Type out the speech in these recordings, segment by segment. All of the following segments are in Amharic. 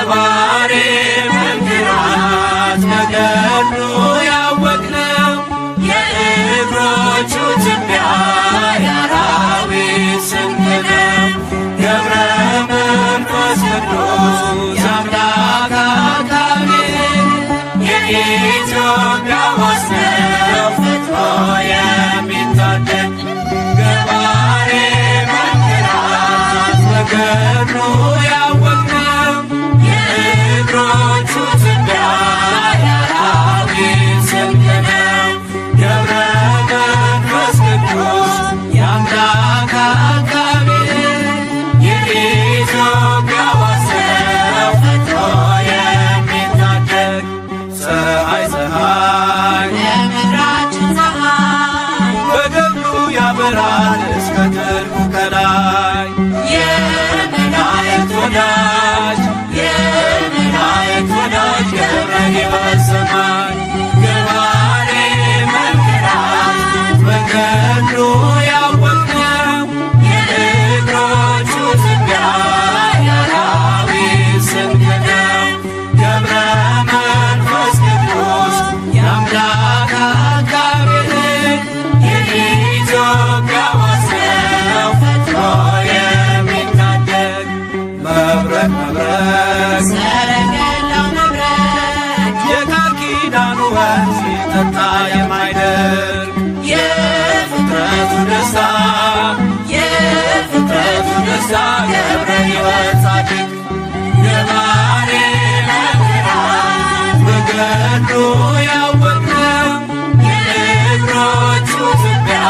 ገባሬ መንክራት በገድሉ ያወቅነው የእግሮቹ ትቢያ የአራዊት ስንቅ ነው። ገብረ መንፈስ ቅዱስ የአምላክ አቃቤ የኢትዮጵያ ዋስ ነው ፈጥኖ የሚታደግ ገባሬ መንክራት በገድሉ ያወቅነው የእግሮቹ ትቢያ የአራዊት ስንቅ ነው። ገብረ መንፈስ ቅዱስ የአምላክ አቃቤ የኢትዮጵያ ዋስ ነው ፈጥኖ የሚታደግ ፀሐይ የምድራችን ፀሐይ በገድሉ ያበራል እስከ ጥልቁ ከላይ የመላእክት ወዳጅ የመላእክት ወዳጅ ገብረ ሕይወት ሰማይ ገባሬ መንክራት በገድሉ ያወቅነው የእግሮቹ ትቢያ የአራዊት ስንቅ ነው። ገብረ መንፈስ ቅዱስ የአምላክ አቃቤ የኢትዮጵያ ዋስ ነው ፈጥኖ የሚታደግ መብረቅ መብረቅ ሰረገላው መብረቅ የቃል ኪዳኑ ወንዝ ሲጠጣ የማይደርቅ የፍጥረቱ ደስታ የፍጥረቱ ደስታ ገብረ ሕይወት ጻድቅ ገባሬ መንክራት በገድሉ ያወቅነው የእግሮቹ ትቢያ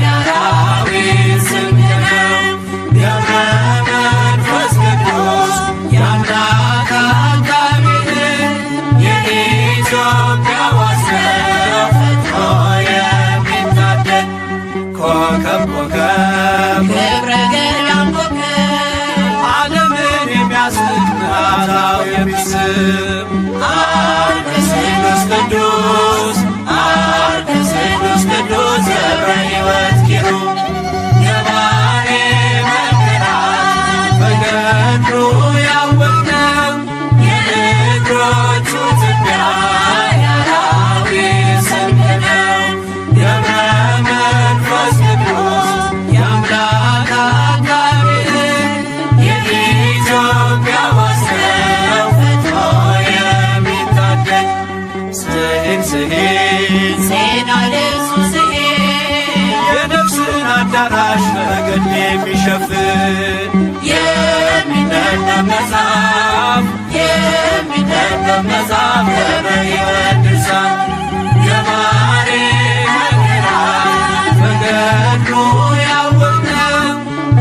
የአራዊት ስንቅ ነው። ገብረ መንፈስ ቅዱስ የአምላክ አቃቤ የኢትዮጵያ ዋስ ነው ፈጥኖ የሚታደግ ኮከብ ኮከብ ገብረ ገዳም ኮከብ ዓለምን የሚያስቅ ምዕራታው የሚስብ አርክስሉስ ቅዱስ አርክስሉስ ቅዱስ ገብረ ሕይወት ኪሩብ ገባሬ መንክራት በገድሉ ያወቅነው የእግሮቹ ትቢያ የአራዊት ስንቅ ነው። ገብረ መንፈስ ቅዱስ የአምላክ አቃቤ የኢትዮጵያ ዋስ ነው ፈጥኖ የሚታደግ ስሂን ስሂን ዜና ልብሱ ስሄድ የነፍስን አዳራሽ በገድል የሚሸፍን የሚነበብ መጽሐፍ የሚነበብ መጽሐፍ ገብረ ሕይወት ድርሳን ገባሬ መንክራት በገድሉ ያወቅነው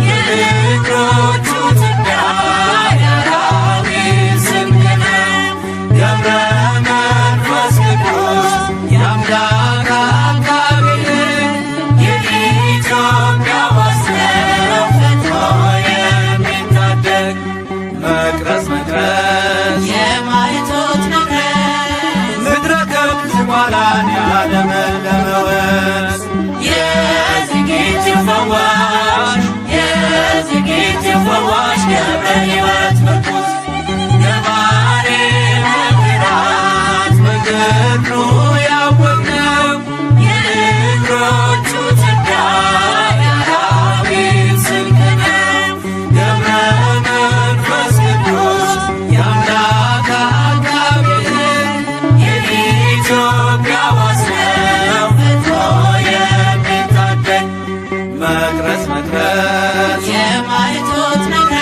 የእግሮቹ ትቢያ የአራዊት ስንቅ ነው። ገብረ መንፈስ ቅዱስ የአምላክ አቃቤ የኢትዮጵያ ዋስ ነው ፈጥኖ የሚታደግ መቅረዝ መቅረዝ የማይቶት መቅረዝ ምድረ ከብት ኋላን ያለመለመ ወንዝ የዝግጅት ፈዋሽ የዝግጅት ፈዋሽ ገብረ ሕይወት ምርኩዝ ገባሬ መንክራት በገድሉ ያወቅነው የእግሮቹ ትቢያ የአራዊት ስንቅ ነው። ገብረ መንፈስ ቅዱስ የአምላክ አቃቤ የኢትዮጵያ ዋስ ነው ፈጥኖ የሚታደግ መቅረዝ መቅረዝ የማይቶት መቅረዝ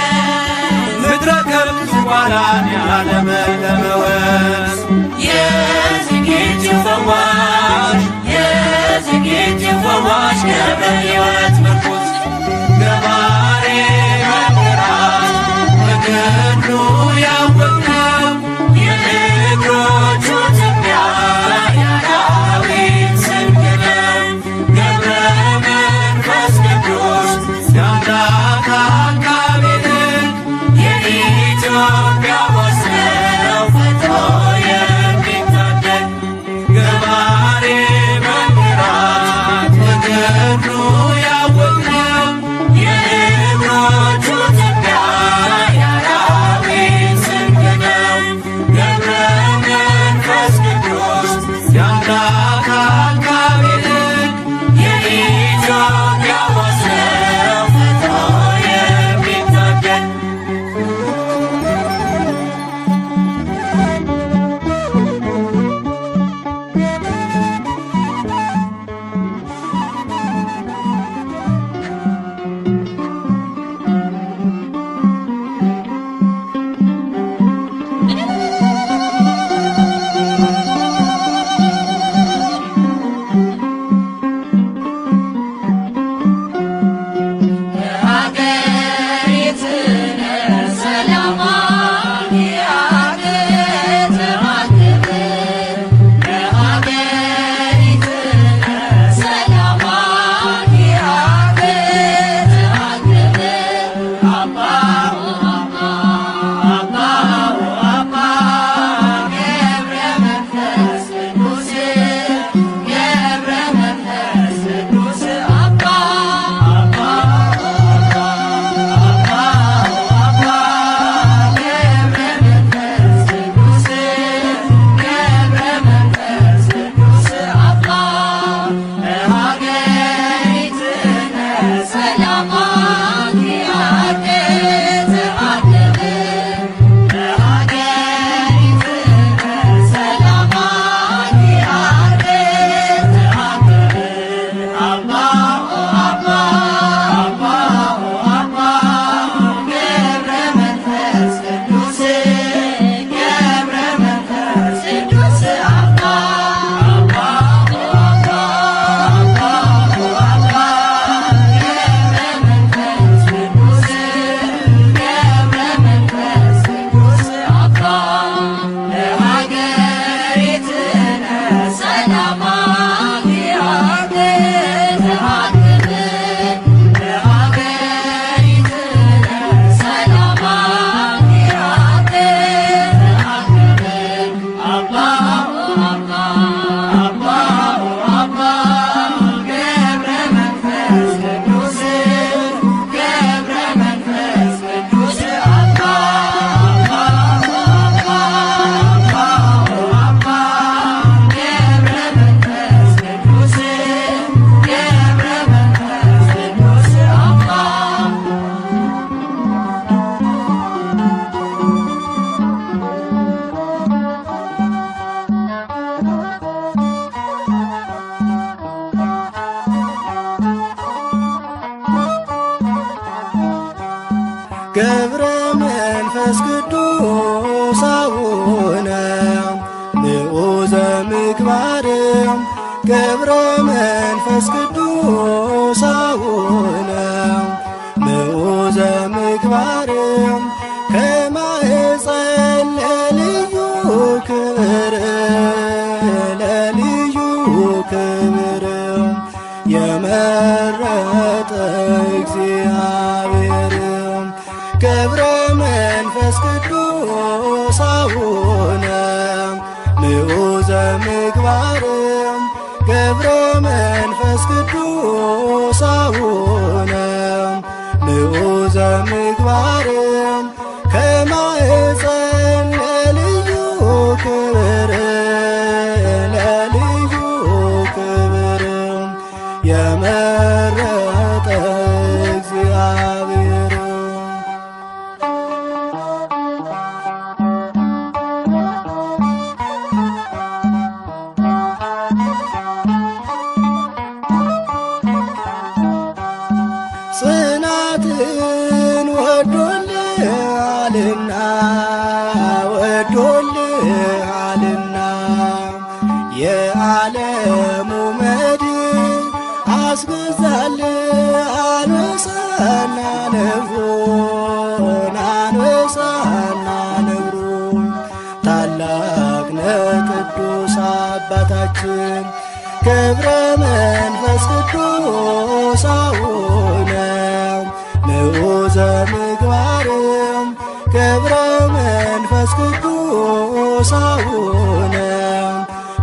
ምድረ ከብት ኋላን ያለመለመ ወንዝ የዝግጅት ፈዋሽ የዝግጅት ፈዋሽ ገብረ ሕይወት ምርኩዝ ገባሬ መንክራት በገድሉ ያወቅነው የእግሮቹ ትቢያ የአራዊት ስንቅ ነው። ገብረ መንፈስ ቅዱስ የአምላክ አቃቤ የኢትዮጵያ ዋስ ነው ፈጥኖ የሚታደግ ገባሬ መንክራት በገድሉ ያወቅነው መንፈስ ቅዱስ አቡነ ንዑዘ ምግባር ገብረ መንፈስ ቅዱስ አቡነ ንዑዘ ምግባር ከማኅፀን ለልዩ ክብር ለልዩ ክብር የመረጠ እግዚአብሔር ገብረ መንፈስ ቅዱስ አቡነ ንዑዘ ምግባር ገብረ መንፈስ ቅዱስ አቡነ ንዑዘ ምግባር ከማኅፀን ለልዩ ክብር ለልዩ ክብር የመረጠ እግዚአብሔር ጽናትን ወዶልሃልና ወዶልሃልና የዓለሙ መድን አስገዛልህ አንበሳና ነብሩን አንበሳና ነብሩን ታላቅ ነህ ቅዱስ አባታችን ገብረ መንፈስ ቅዱስ አቡነ ንዑዘ ምግባር ገብረ መንፈስ ቅዱስ አቡነ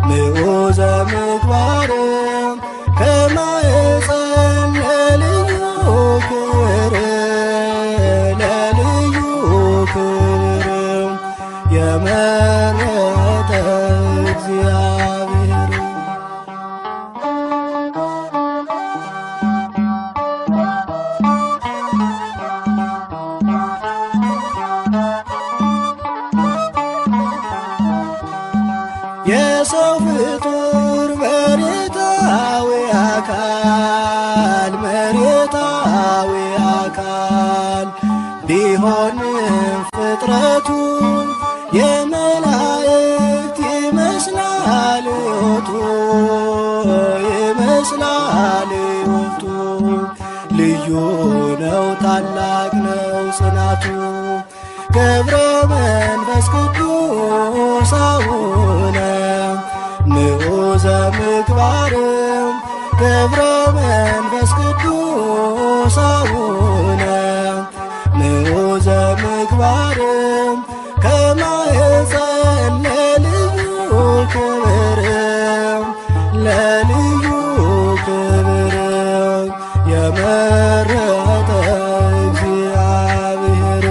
ንዑዘ ምግባር ከማኅፀን ለልዩ ክብር ለልዩ ክብር የመረጠ እግዚአብሔር የሰው ፍጡር መሬታዊ መሬታዊ አካል ቢሆንም ፍጥረቱ የመላእክት ይመስላል ሕይወቱ ይመስላል ሕይወቱ ልዩ ነው ታላቅ ነው ጽናቱ ገብረ መንፈስ ቅዱስ አቡነ ንዑዘ ምግባር ገብረ መንፈስ ቅዱስ አቡነ ንዑዘ ምግባር ከማኅፀን ለልዩ ክብር ለልዩ ክብር የመረጠ እግዚአብሔር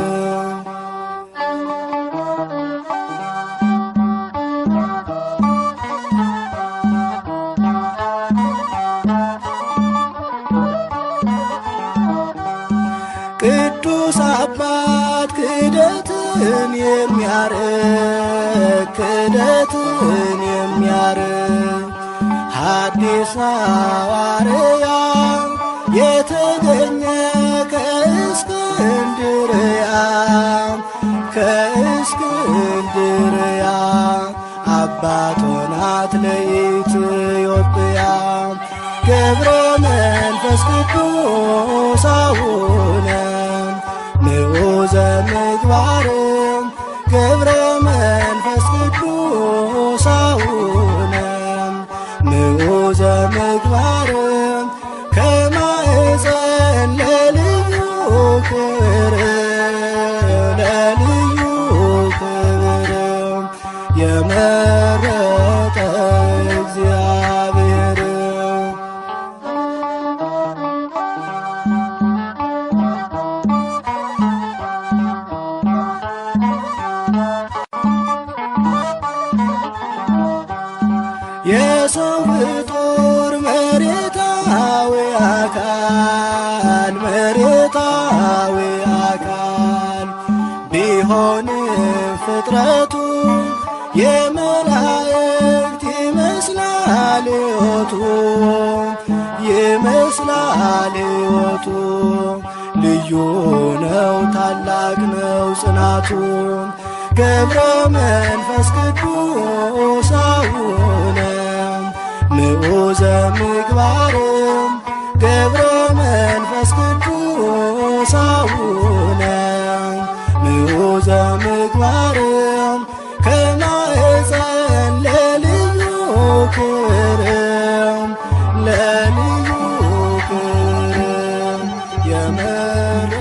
ቅዱስ አባት ክደትን የሚያርቅ ሐዲስ ሐዋርያ የተገኘ ከእስክንድርያ አባት ሆናት ለኢትዮጵያ ገብረ መንፈስ ቅዱስ አቡነ ንዑዘ ምግባር ገብረ መንፈስ ቅዱስ አቡነ ንዑዘ ምግባር ከማኅፀን ለልዩ ክብር ለልዩ ክብር የመረጠ እግዚአብሔር የሰው ፍጡር መሬታዊ አካል ቢሆንም ፍጥረቱ የመላእክት ይመስላል ሕይወቱ ልዩ ልዩ ነው ታላቅ ነው ጽናቱ። ገብረ መንፈስ ቅዱስ አቡነ ምዑዘ ምግባርም ገብረ መንፈስ ቅዱስ አቡነ ምዑዘ ምግባርም ከማኅፀን ለልዩ ክብርም ለልዩ ክብርም የመረጠ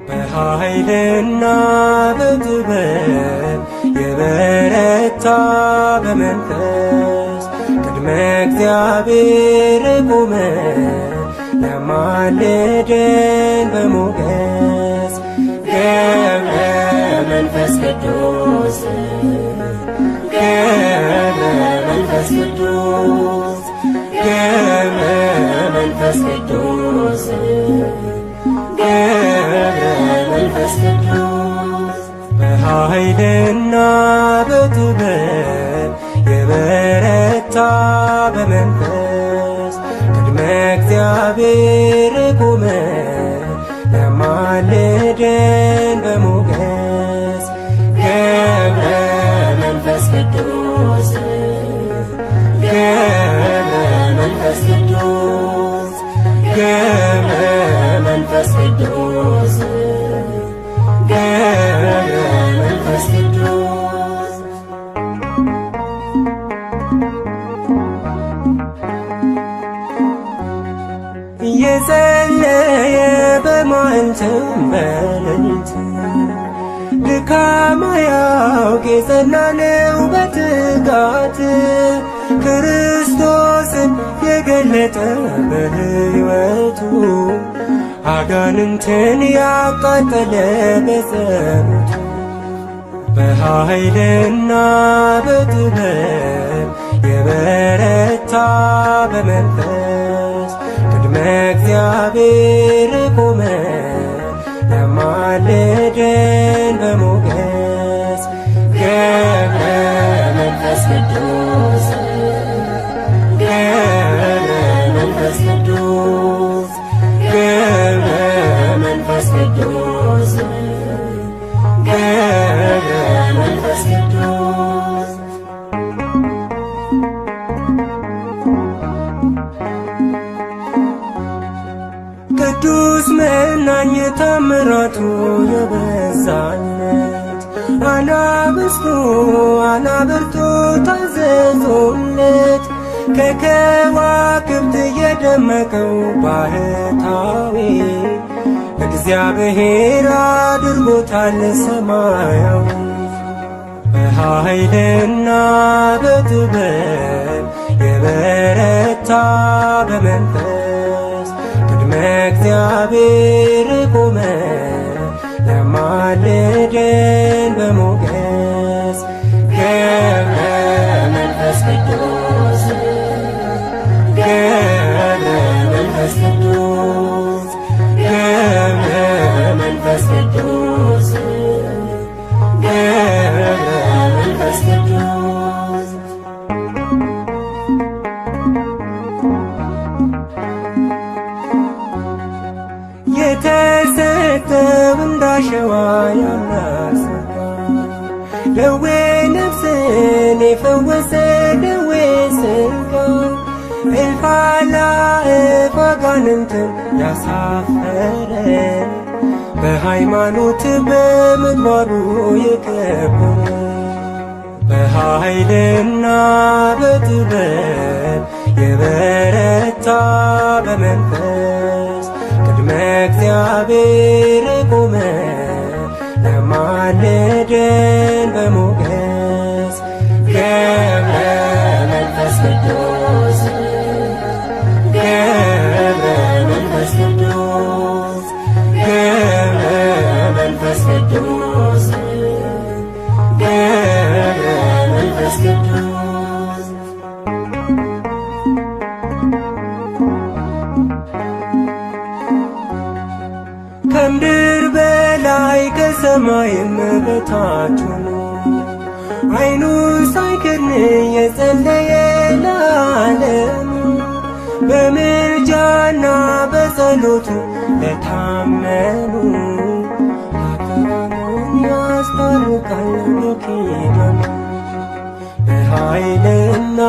በኃይልና በጥበብ የበረታ በመንፈስ ቅድመ እግዚአብሔር ቆመ ለማልደን በሞገስ ገብረ መንፈስ ቅዱስ ገብረ መንፈስ ቅዱስ ገብረ መንፈስ ቅዱስ ገብረ መንፈስ ቅዱስ በኃይልና በጥበብ የበረታ በመንፈስ ቅድመ እግዚአብሔር ቆመ ለማልደን በሞገስ ቅዱስ ገብረ መንፈስ ቅዱስ ገብረ መንፈስ ቅዱስ ገብረ መንፈስ ቅዱስ እየጸለየ በመዓልትም በሌሊት ድካም አያውቅ የጸና ነው በትጋት ክርስቶስን የገለጠ በሕይወቱ አጋንንትን ያቃጠለ በጸሎቱ በኃይልና በጥበብ የበረታ በመንፈስ ቅድመ እግዚአብሔር ቆመ ያማልደን በሞገስ ገብረ መንፈስ ቅዱስ ገብረ መንፈስ ቅዱስ ገብረ መንፈስ ቅዱስ ገብረ መንፈስ ቅዱስ ቅዱስ መናኝ ታምራቱ የበዛለት አናብርቱ ታዘዙለት ከከዋክብት የደመቀው ባህታዊ እግዚአብሔር አድርጎታል ሰማያዊ በኃይልና በጥበብ የበረታ በመንፈስ ቅድመ እግዚአብሔር ቆመ ያማልደን በሞገስ ገብረ መንፈስ ቅዱስ ገብረ መንፈስ ቅዱስ ገብረ መንፈስ ቅዱስ ገብረ መንፈስ ቅዱስ የተሰጠው እንዳሸዋ ያናስካ ደዌ ነፍስን የፈወሰ ደዌ ሥጋ እልፍ አእላፍ አጋንንትን ያሳፈረ በሃይማኖት በምግባሩ የከበረ በኃይልና በጥበብ የበረታ በመንፈስ ቅድመ እግዚአብሔር ቆመ ያማልደን በሞገስ ገብረ መንፈስ ቅዱስ ገብረ መንፈስ ቅዱስ ገብረ መንፈስ ቅዱስ ገብረ መንፈስ ቅዱስ ከምድር በላይ ከሰማይም በታች ሆኖ ዓይኑ ሳይከድን የጸለየ ለዓለሙ በምልጃና በጸሎቱ ለታመኑ ኃጥአኑን ያስታርቃል በኪዳኑ በኃይልና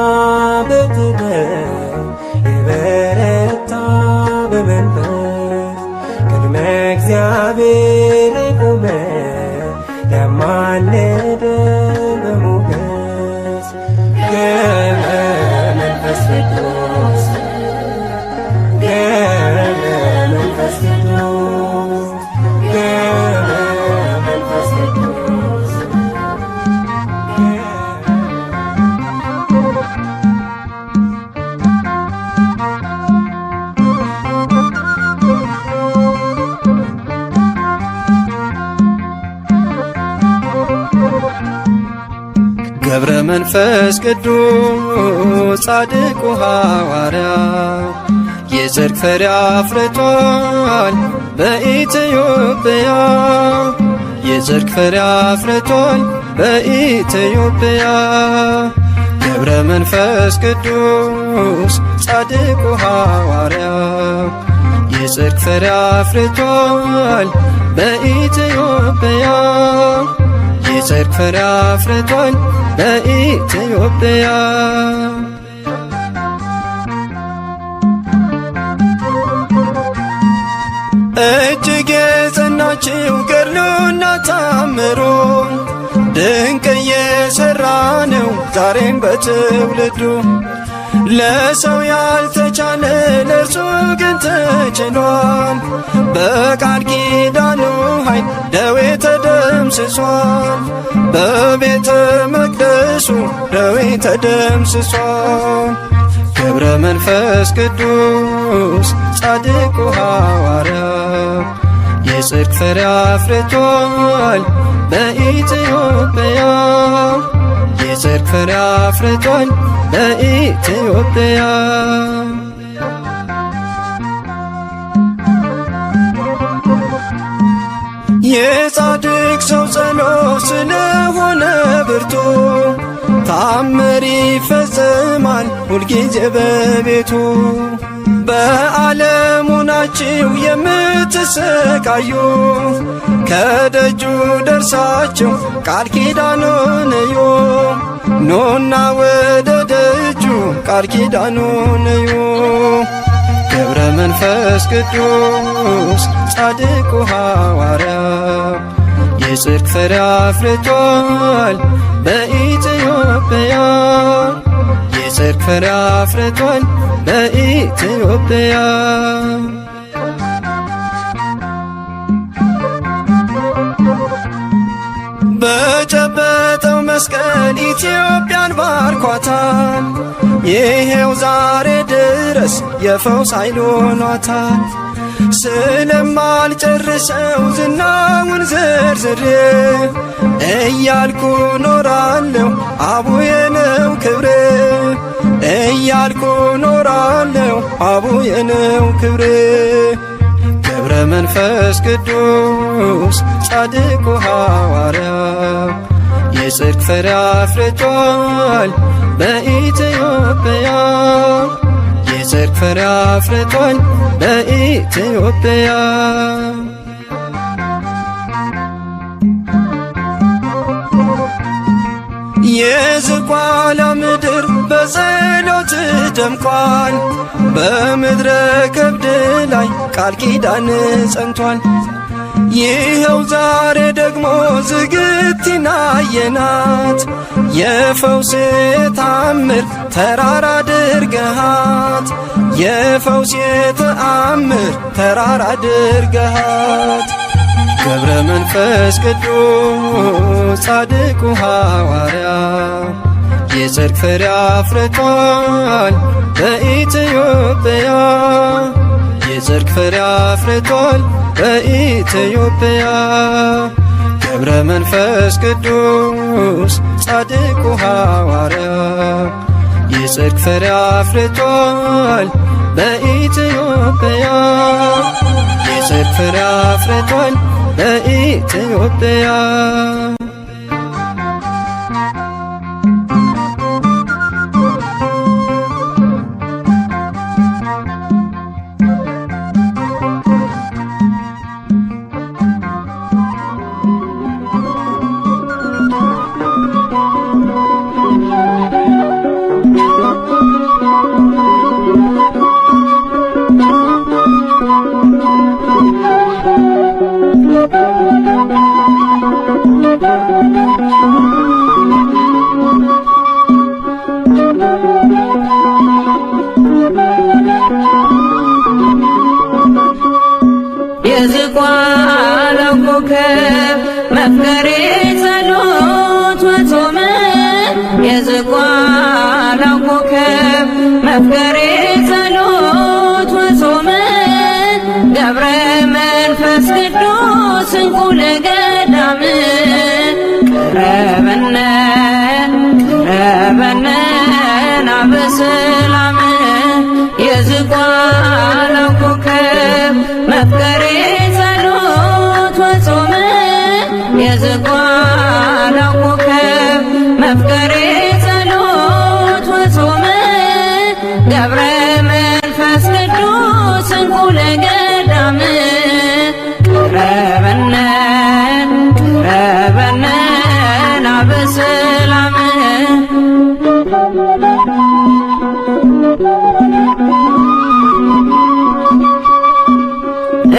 በጥበብ የበረታ በመንፈስ ቅድመ እግዚአብሔር ቆመ ያማልደን በሞገስ ገብረ መንፈስ ቅዱስ ገብረ መንፈስ ቅዱስ ገብረ መንፈስ ቅዱስ ገብረ መንፈስ ቅዱስ ጻድቁ ሐዋርያ የጽድቅ ፍሬ አፍርቷል በኢትዮጵያ የጽድቅ ፍሬ አፍርቷል በኢትዮጵያ ገብረ መንፈስ ቅዱስ ጻድቁ ሐዋርያ የጽድቅ ፍሬ አፍርቷል በኢትዮጵያ የጽድቅ ፍሬ አፍርቷል በኢትዮጵያ። እጅግ የጸናችው ገድሉና ታምሮ ድንቅ እየሠራ ነው ዛሬም በትውልዱ። ለሰው ያልተቻለ ለእርሱ ግን ተችሏል። በቃል ኪዳኑ ኃይል ደዌ ተደምስሷል። በቤተ መቅደሱ ደዌ ተደምስሷል። ገብረ መንፈስ ቅዱስ ጻድቁ ሐዋርያ የጽድቅ ፍሬ አፍርቷል በኢትዮጵያ። የጽድቅ ፍሬ አፍርቷል በኢትዮጵያ። የጻድቅ ሰው ጸሎት ስለሆነ ብርቱ ታምር ይፈጽማል ሁልጊዜ በቤቱ። በዓለሙ ናችሁ የምትሰቃዩ ከደጁ ደርሳችሁ ቃል ኪዳኑን እዩ። ኑና ወደ ደጁ ቃል ኪዳኑን እዩ። ገብረ መንፈስ ቅዱስ ጻድቁ ሐዋርያ የጽድቅ ፍሬ አፍርቷል በኢትዮጵያ። የጽድቅ ፍሬ አፍርቷል በኢትዮጵያ። በጨበጠው መስቀል ኢትዮጵያን ባርኳታል። ይሄው ዛሬ ድረስ የፈውስ ኃይል ሆኗታል። ስለማልጨርሰው ዝናውን ዘርዝሬ እያልኩ ኖራለሁ አቡዬ ነው ክብሬ። እያልኩ ኖራለሁ አቡዬ ነው ክብሬ። ገብረ መንፈስ ቅዱስ ጻድቁ ሐዋርያ የጽድቅ ፍሬ አፍርቷል በኢትዮጵያ። የጽድቅ ፍሬ አፍርቷል በኢትዮጵያ። የዝቋላ ምድር በጸሎት ደምቋል። በምድረ ከብድ ላይ ቃል ኪዳን ጸንቷል። ይኸው ዛሬ ደግሞ ዝግቲና የናት የፈውስ ተአምር ተራራ አድርገሃት። የፈውስ ተአምር ተራራ አድርገሃት። ገብረ መንፈስ ቅዱስ ጻድቁ ሐዋርያ የጽድቅ ፍሬ አፍርቷል በኢትዮጵያ። የጽድቅ ፍሬ አፍርቷል በኢትዮጵያ። ገብረ መንፈስ ቅዱስ ጻድቁ ሐዋርያ የጽድቅ ፍሬ አፍርቷል በኢትዮጵያ። የጽድቅ ፍሬ አፍርቷል በኢትዮጵያ። የዝቋላው ኮከብ መፍቀሬ ጸሎት ወጾመ። የዝቋላው ኮከብ መፍቀሬ ጸሎት ወጾመ። ገብረ መንፈስ ቅዱስ እንቁ ለገዳም ቅረበነ ቅረበነ ናበሰላም። የዝቋላው ኮከብ መፍቀሬ ጸሎት ወጾመ። የዝቋላው ኮከብ መፍቀሬ ጸሎት ወጾመ። ገብረ መንፈስ ቅዱስ እንቁ ለገዳም ቅረበነ ቅረበነ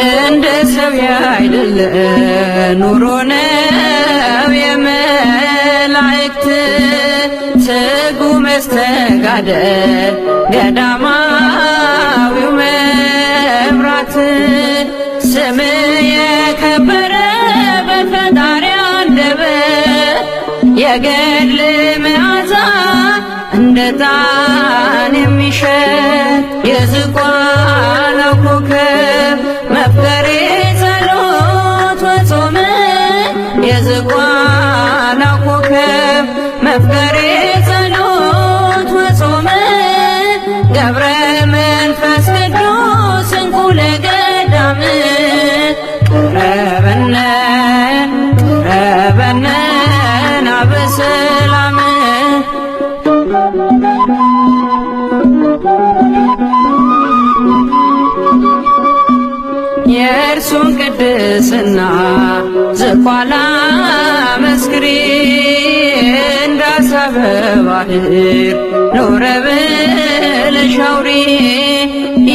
እንደ ሰው ያይደለ ኑሮ ነው የመላእክት ትጉ መስተጋደል ገዳማዊው መብራት ስም የከበረ በፈጣሪ አንደበት የገድል መዓዛ እንደ ዕጣን የሚሸት የዝቋላው ኮከብ መፍቀሬ ጸሎት ወጾም የዝቋላው ኮከብ መፍቀሬ ጸሎት ወጾም ገብረ መንፈስ ቅዱስ እንኩ ለገዳም ቀረበነ ቀረበነ ናበሰላም የእርሱን ቅድስና ዝቋላ መስክሪ እንዳሰበ ባህር ኖረ ብለሽ አውሪ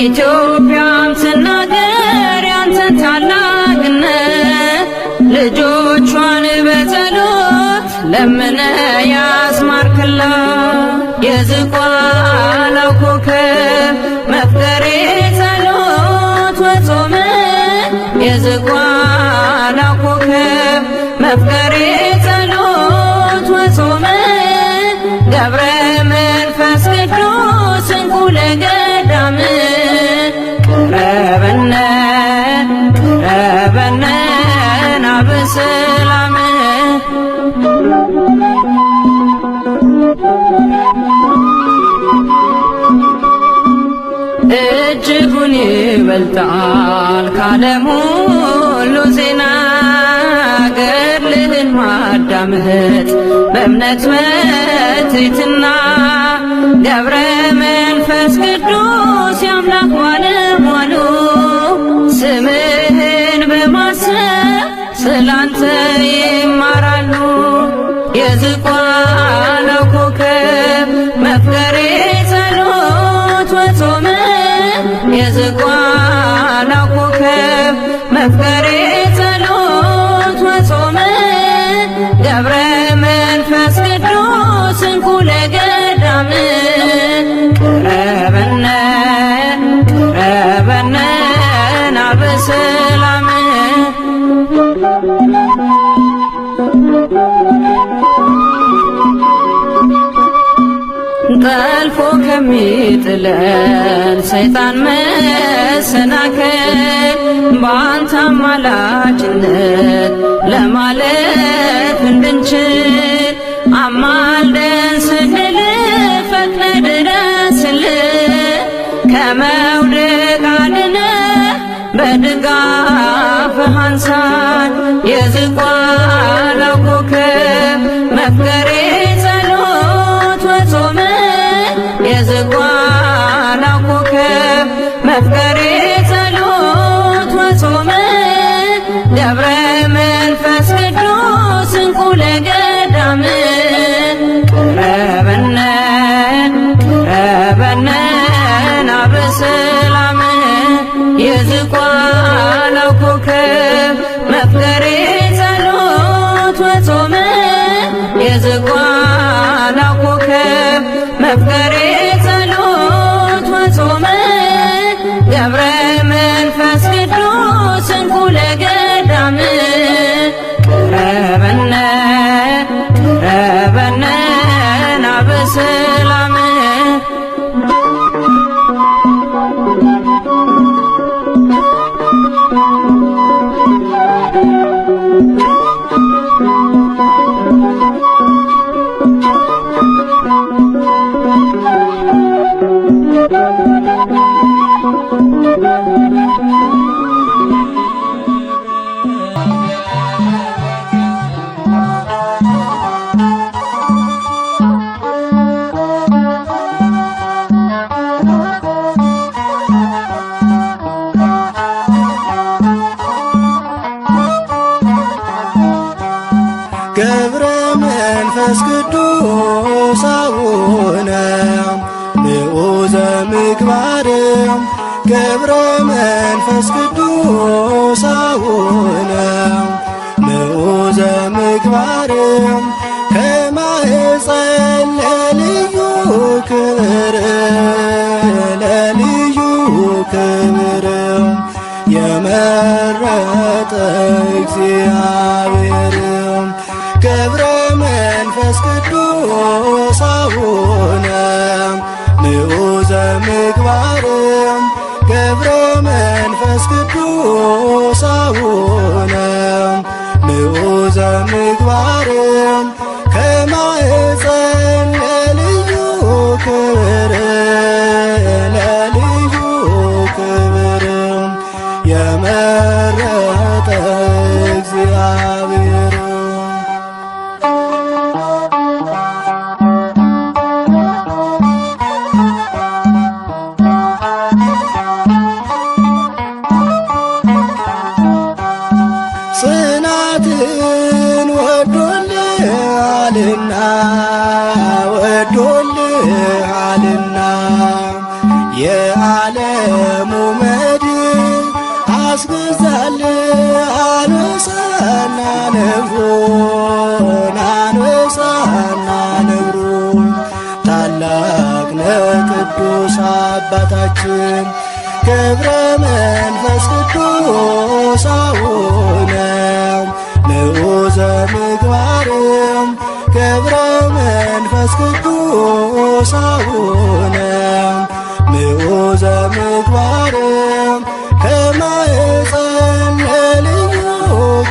ኢትዮጵያም ትናገር ያንተን ታላቅነት ልጆቿን በጸሎት ለምነ ያስማርክላት የዝቋላው ኮከብ መፍቀሬ ጸሎት ወጾም የዝቋላው ኮከብ መፍቀሬ ጸሎት ወጾም ገብረ መንፈስ ቅዱስ እንኩ ለገዳም ቀረበነ ቀረበነ ናበሰላም እጅጉን ይበልጣል ካለም ሁሉ ዜና ገድልህን ማዳመጥ በእምነት በትሕትና ገብረ መንፈስ ቅዱስ የአምላክ ባለሟሉ ስምህን በማሰብ ስላንተ ይማራሉ የዝቋላው ኮከብ መፍቀሬ ጸሎት ወጾም የዝቋላው ኮከብ መፍቀሬ ጸሎት ወጾም ገብረ መንፈስ ቅዱስ እንኩ ለገዳም ቀረበነ ቀረበነ ናበሰላም ጠልፎ ከሚጥለን ሰይጣን መሰናከል በአንተ አማላጅነት ለማለፍ እንድንችል አማልደን ስንል ፈጥነህ ድረስልን ከመውደቅ አድነህ በድጋፍህ አንሳን የዝቋላው ኮከብ መፍቀሬ ጸሎት ወጾም የዝቋላው ኮከብ መፍቀሬ ጸሎት ወጾም ገብረ መንፈስ ቅዱስ እንኩ ለገዳም ቀረበነ ቀረበነ ናበሰላም የዝቋላው ኮከብ መፍቀሬ ጸሎት ወጾም የዝቋላው ኮከብ መፍቀሬ ጸሎት ወጾም ገብረ መንፈስ ቅዱስ እንኩ ለገዳም ቀረበነ ቀረበነ ናበሰላም ገብረ መንፈስ ቅዱስ አቡነ ምግባርም ገብረ መንፈስ ቅዱስ አቡነ ምዑዘ ምግባርም ከማኅፀን ለልዩ ክብር ለልዩ ክብር የመረጠ እግዚአብሔር ገብረ መንፈስ ቅዱስ አቡነ ምዑዘ ምግባርም ገብረ መንፈስ ቅዱስ አቡነ ምዑዘ ምግባርም ከማኅፀን ለልዩ ክብር ለልዩ ክብር የመረጠ እግዚአብሔር ጽናትን ወዶልሃልና ወዶልሃልና የዓለሙ መድን አስገዛልህ አንበሳና ነብሩን አንበሳና ነብሩን ታላቅ ነህ ቅዱስ አባታችን ገብረ መንፈስ ቅዱስ አቡነ ምዑዘ ምግባርም ገብረ መንፈስ ቅዱስ አቡነ ምዑዘ ምግባርም ከማኅፀን ለልዩ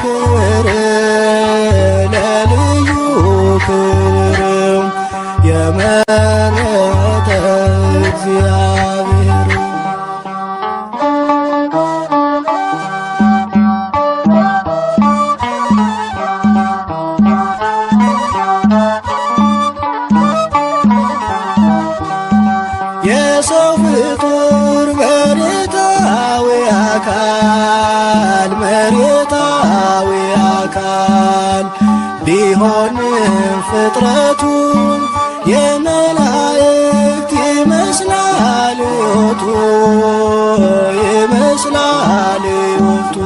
ክብር ለልዩ ክብር የመረጠ እግዚአብሔር የሰው ፍጡር መሬታዊ መሬታዊ አካል ቢሆንም ፍጥረቱ የመላእክት ይመስላል ሕይወቱ ይመስላል ሕይወቱ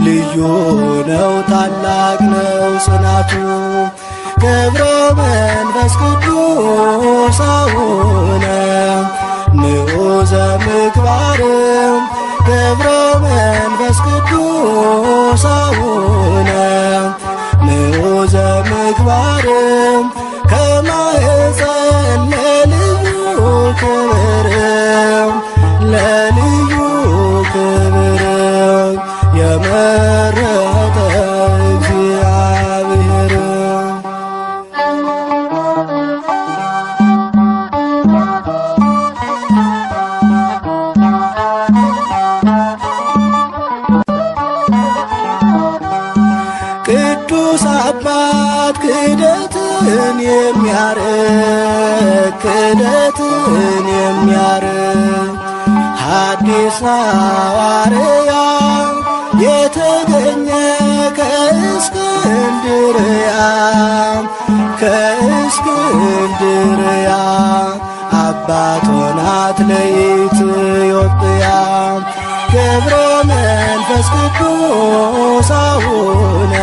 ልዩ ነው ታላቅ ነው ጽናቱ ገብረ መንፈስ ቅዱስ አቡነ ምዑዘ ምግባርም ገብረ መንፈስ ቅዱስ አቡነ ምዑዘ ምግባርም ከማኅፀን ለልዩ ክብር ለልዩ ክብር የመረጠ እግዚአብሔር ቅዱስ አባት ክህደትን የሚያርቅ ክህደትን የሚያርቅ ሐዲስ ሐዋርያ የተገኘ ከእስክንድርያ ከእስክንድርያ አባት ሆናት ለኢትዮጵያ ገብረ መንፈስ ቅዱስ አቡነ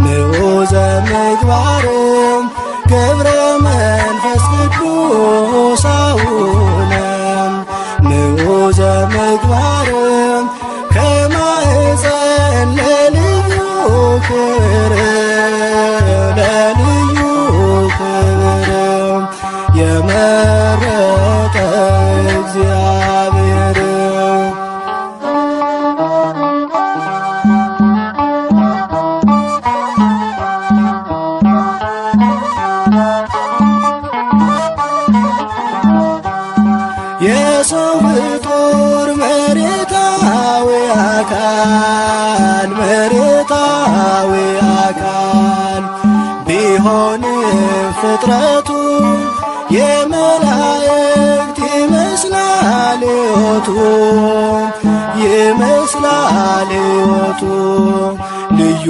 ምዑዘ ምግባርም ገብረ መንፈስ ቅዱስ አቡነ ምዑዘ ምግባርም ከማኅፀን ለልዩ ክብር ለልዩ ክብር የመረጠ እግዚአብሔር የሰው ፍጡር መሬታዊ አካል ቢሆንም ፍጥረቱ የመላእክት ይመስላል ሕይወቱ ይመስላል ሕይወቱ ልዩ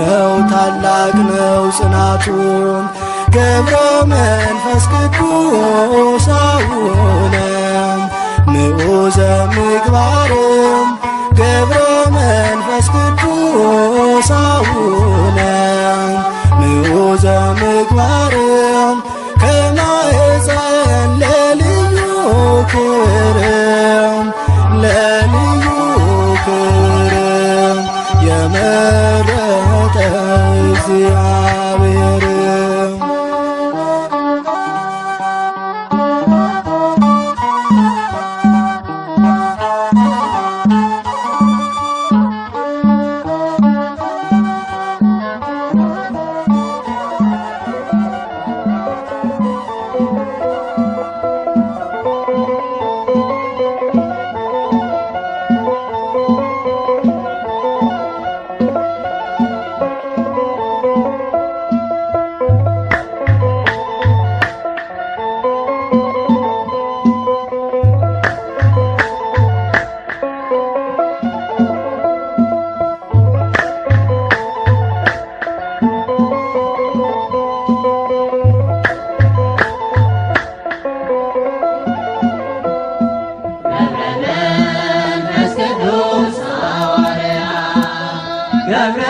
ነው ታላቅ ነው ጽናቱ ገብረ መንፈስ ቅዱስ አቡነ ምዑዘ ምግባርም ገብረ መንፈስ ቅዱስ አቡነ ምዑዘ ምግባርም ከማኅፀን ለልዩ ክብርም ለልዩ ክብርም የመረጠ እግዚአብሔር ገብረ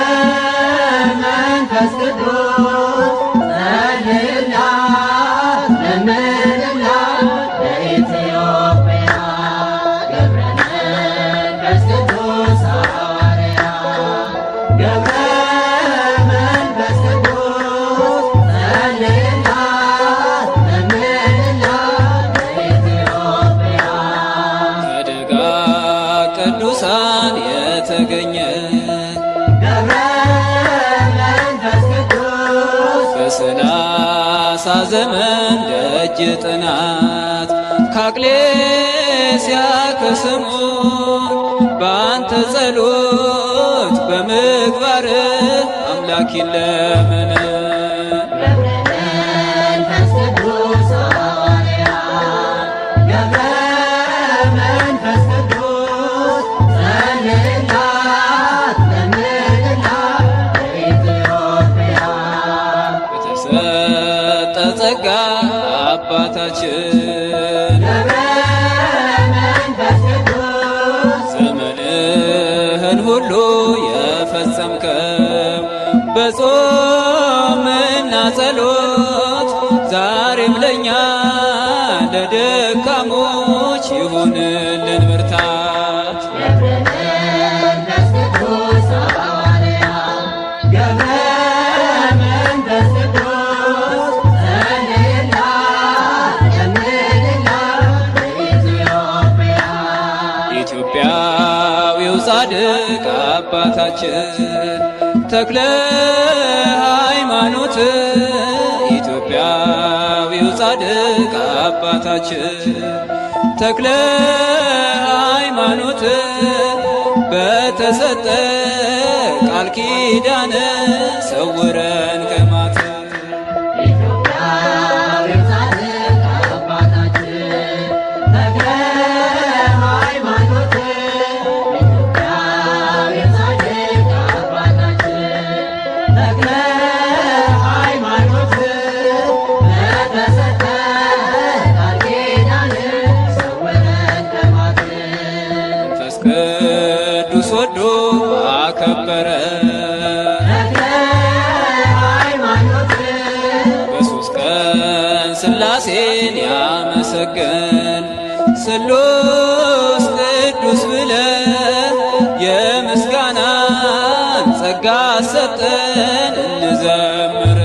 መንፈስ ቅዱስ ጸልይላት ለምንላት ለኢትዮጵያ ገብረ መንፈስ ቅዱስ ሐዋርያ ገብረ መንፈስ ቅዱስ ጸልይላት ለምንላት ለኢትዮጵያ ከደጋ ቅዱሳን የተገኘ በሰላሳ ዘመን ደጅ ጥናት ከአቅሌስያ ከስሙ በአንተ ጸሎት በምግባር አምላክ ይለመን። ጸጋ አባታችን ዘመንህን ሁሉ የፈጸምከው በጾምና ጸሎት ዛሬም ለኛ ለደካሞች ይሁንልን ብርታት። ኢትዮጵያዊው ጻድቅ አባታችን ተክለ ሃይማኖት ኢትዮጵያዊው ጻድቅ አባታችን ተክለ ሃይማኖት በተሰጠ ቃል ኪዳን ሰውረን ከማት ቅዱስ ወዶ አከበረ በሦስት ቀን ሥላሴን ያመሰገን ስሉስ ቅዱስ ብለ የምስጋናን ጸጋ ሰጠን እንዘምር